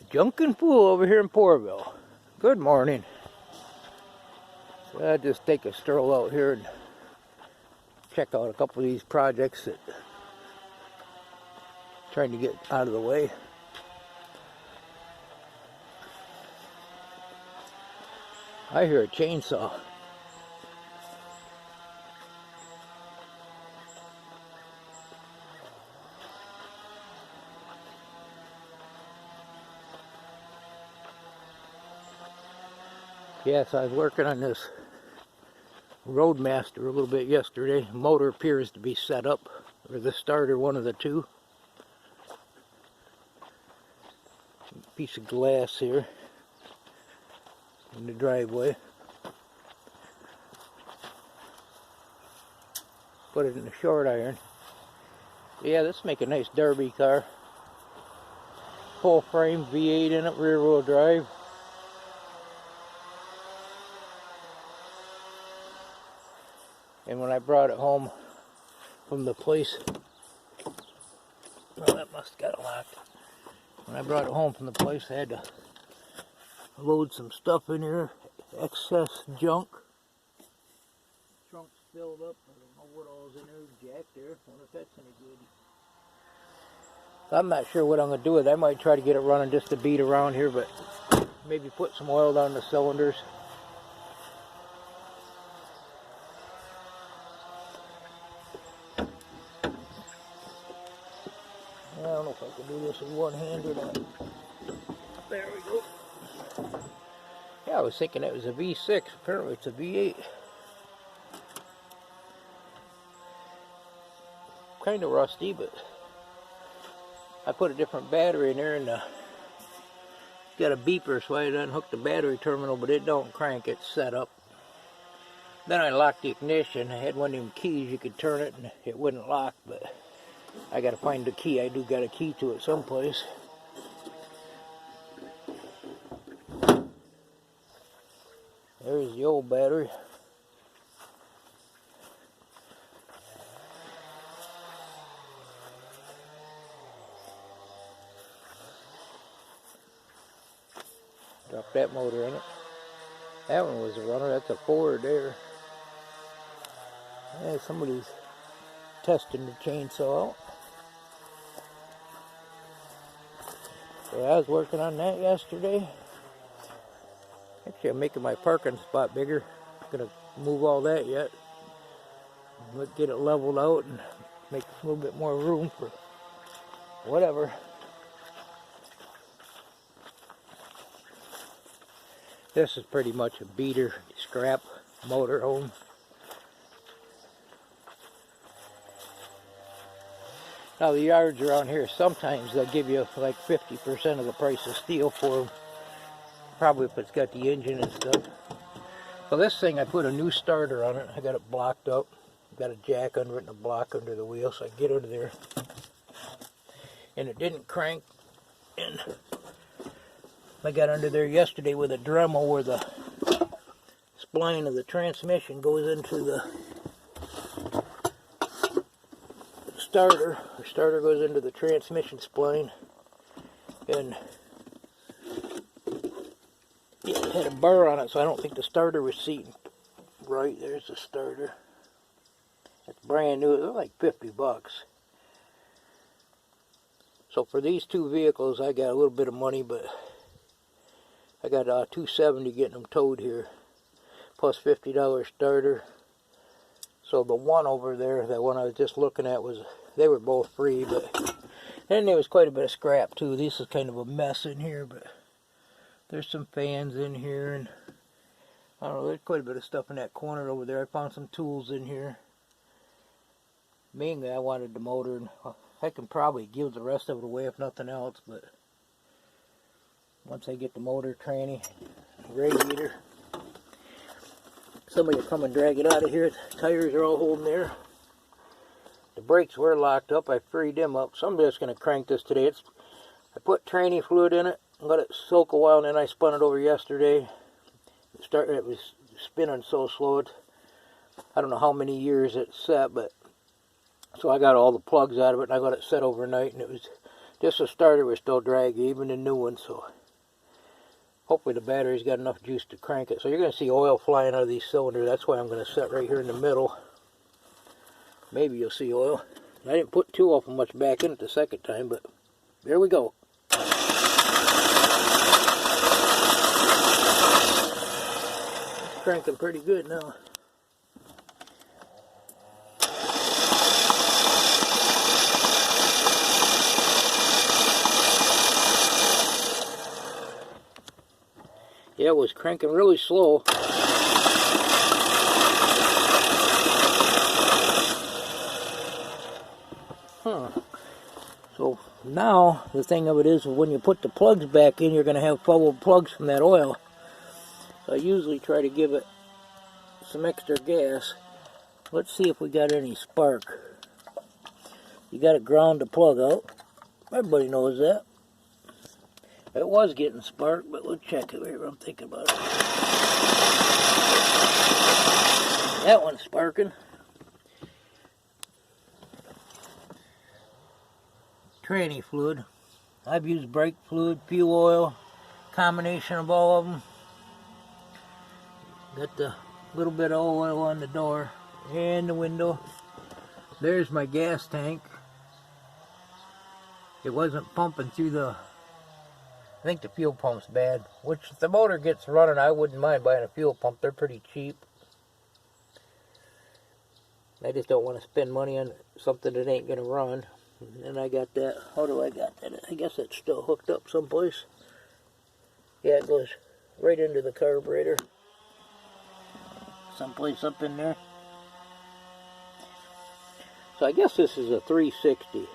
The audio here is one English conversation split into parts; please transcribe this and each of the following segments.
Junkin' Pool over here in Pourville. Good morning. So I just take a stroll out here and check out a couple of these projects that I'm trying to get out of the way. I hear a chainsaw. Yes, I was working on this Roadmaster a little bit yesterday. The motor appears to be set up, or the starter, one of the two. Piece of glass here in the driveway. Put it in the short iron. Yeah, this make a nice derby car. Full frame, V8 in it, rear wheel drive. And when I brought it home from the place, well, that must have got locked. When I brought it home from the place, I had to load some stuff in here, excess junk. Trunk's filled up. I don't know what all's in there. Jack there. Wonder if that's any good. I'm not sure what I'm going to do with it. I might try to get it running just to beat around here, but maybe put some oil down the cylinders. I don't know if I can do this with one hand or not. There we go. Yeah, I was thinking it was a V6. Apparently it's a V8. Kind of rusty, but I put a different battery in there, and got a beeper, so I unhooked the battery terminal, but it don't crank. It's set up. Then I locked the ignition. I had one of them keys. You could turn it, and it wouldn't lock, but I got to find the key. I do got a key to it someplace. There's the old battery. Drop that motor in it. That one was a runner. That's a Ford there. Yeah, somebody's testing the chainsaw out. So I was working on that yesterday. Actually, I'm making my parking spot bigger. I'm gonna move all that yet. Get it leveled out and make a little bit more room for whatever. This is pretty much a beater scrap motorhome. Now the yards around here, sometimes they'll give you like 50% of the price of steel for them. Probably if it's got the engine and stuff. So this thing, I put a new starter on it. I got it blocked up. Got a jack under it and a block under the wheel, so I get under there. And it didn't crank. And I got under there yesterday with a Dremel where the spline of the transmission goes into the starter. The starter goes into the transmission spline. And it had a burr on it, so I don't think the starter was seating right. There's the starter. It's brand new. They're like 50 bucks. So for these two vehicles, I got a little bit of money, but I got $270 getting them towed here, plus $50 starter. So the one over there, that one I was just looking at, they were both free, but then there was quite a bit of scrap too. This is kind of a mess in here, but there's some fans in here, and I don't know, there's quite a bit of stuff in that corner over there. I found some tools in here. Mainly I wanted the motor, and I can probably give the rest of it away if nothing else, but once I get the motor, tranny, radiator, somebody will come and drag it out of here. The tires are all holding there. The brakes were locked up. I freed them up. So I'm just going to crank this today. I put tranny fluid in it, let it soak a while, and then I spun it over yesterday. It was spinning so slow. I don't know how many years it's set, but so I got all the plugs out of it, and I let it set overnight, and it was Just the starter was still draggy, even the new one, so hopefully the battery's got enough juice to crank it. So you're going to see oil flying out of these cylinders. That's why I'm going to set right here in the middle. Maybe you'll see oil. I didn't put too awful much back in it the second time, but there we go. It's cranking pretty good now. Yeah, it was cranking really slow. So now the thing of it is, when you put the plugs back in, you're going to have bubbled plugs from that oil. So I usually try to give it some extra gas. Let's see if we got any spark. You got to ground the plug out. Everybody knows that. It was getting spark, but we'll check it here. I'm thinking about it. That one's sparking. Tranny fluid. I've used brake fluid, fuel oil, combination of all of them. Got the little bit of oil on the door and the window. There's my gas tank. It wasn't pumping through the... I think the fuel pump's bad. Which, if the motor gets running, I wouldn't mind buying a fuel pump. They're pretty cheap. I just don't want to spend money on something that ain't going to run. And I got that. How do I got that? I guess it's still hooked up someplace. Yeah, it goes right into the carburetor. Someplace up in there. So I guess this is a 360.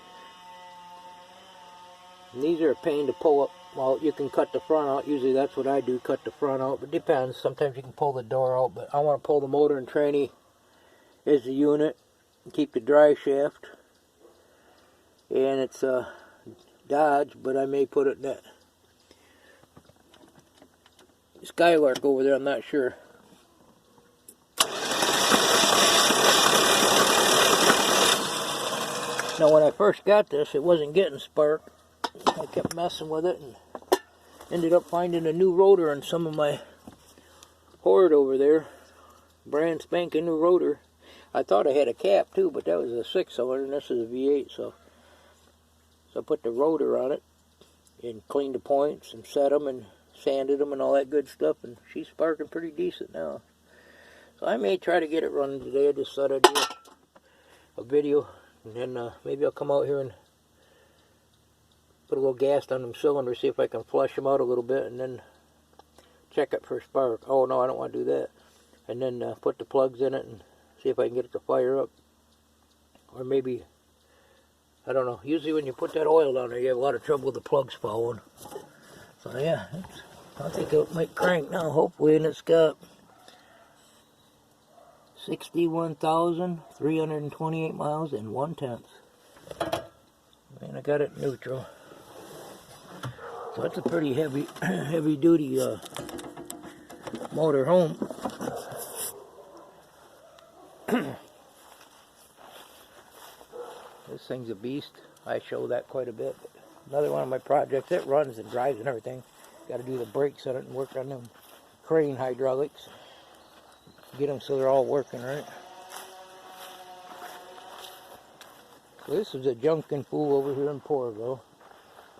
And these are a pain to pull up. Well, you can cut the front out. Usually that's what I do, cut the front out. But it depends. Sometimes you can pull the door out. But I want to pull the motor and tranny as the unit. And keep the dry shaft. And it's a Dodge, but I may put it in that Skylark over there. I'm not sure. Now when I first got this, it wasn't getting spark. I kept messing with it and ended up finding a new rotor on some of my Horde over there. Brand spanking new rotor. I thought I had a cap too, but that was a 6-cylinder and this is a V8. So I put the rotor on it and cleaned the points and set them and sanded them and all that good stuff. And she's sparking pretty decent now. So I may try to get it running today. I just thought I'd do a video. And then maybe I'll come out here and put a little gas on them cylinders, see if I can flush them out a little bit, and then check it for spark. Oh no, I don't want to do that. And then put the plugs in it and see if I can get it to fire up. Or maybe, I don't know. Usually when you put that oil down there, you have a lot of trouble with the plugs falling. So yeah, I think it might crank now, hopefully, and it's got 61,328 miles and 1/10. And I got it neutral. So that's a pretty heavy duty motor home. This thing's a beast. I show that quite a bit. Another one of my projects. It runs and drives and everything. Got to do the brakes on it and work on them crane hydraulics. Get them so they're all working right. So this is a junkin' fool over here in Porterville.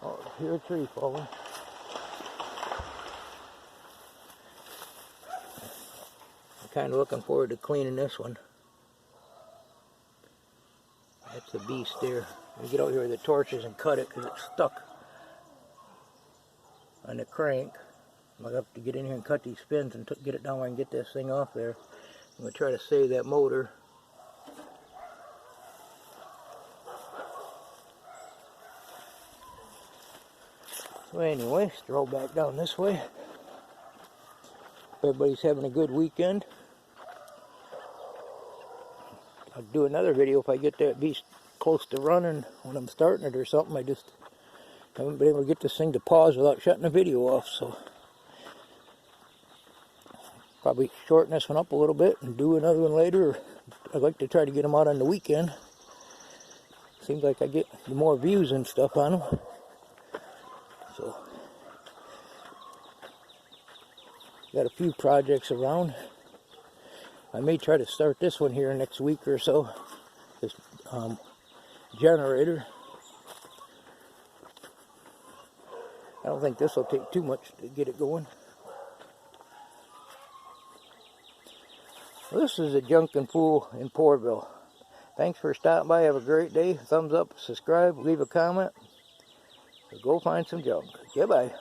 Oh, here's a tree falling. I'm kind of looking forward to cleaning this one. That's a beast there. You get out here with the torches and cut it because it's stuck on the crank. I'll have to get in here and cut these fins and get it down where I can get this thing off there. I'm going to try to save that motor. So anyway, stroll back down this way. Everybody's having a good weekend. I'll do another video if I get that beast close to running when I'm starting it or something. I just haven't been able to get this thing to pause without shutting the video off, so probably shorten this one up a little bit and do another one later. I'd like to try to get them out on the weekend. Seems like I get more views and stuff on them. So, got a few projects around. I may try to start this one here next week or so. This generator. I don't think this will take too much to get it going. Well, this is a Junkin Pool in Porterville. Thanks for stopping by. Have a great day. Thumbs up, subscribe, leave a comment. Go find some junk. Goodbye.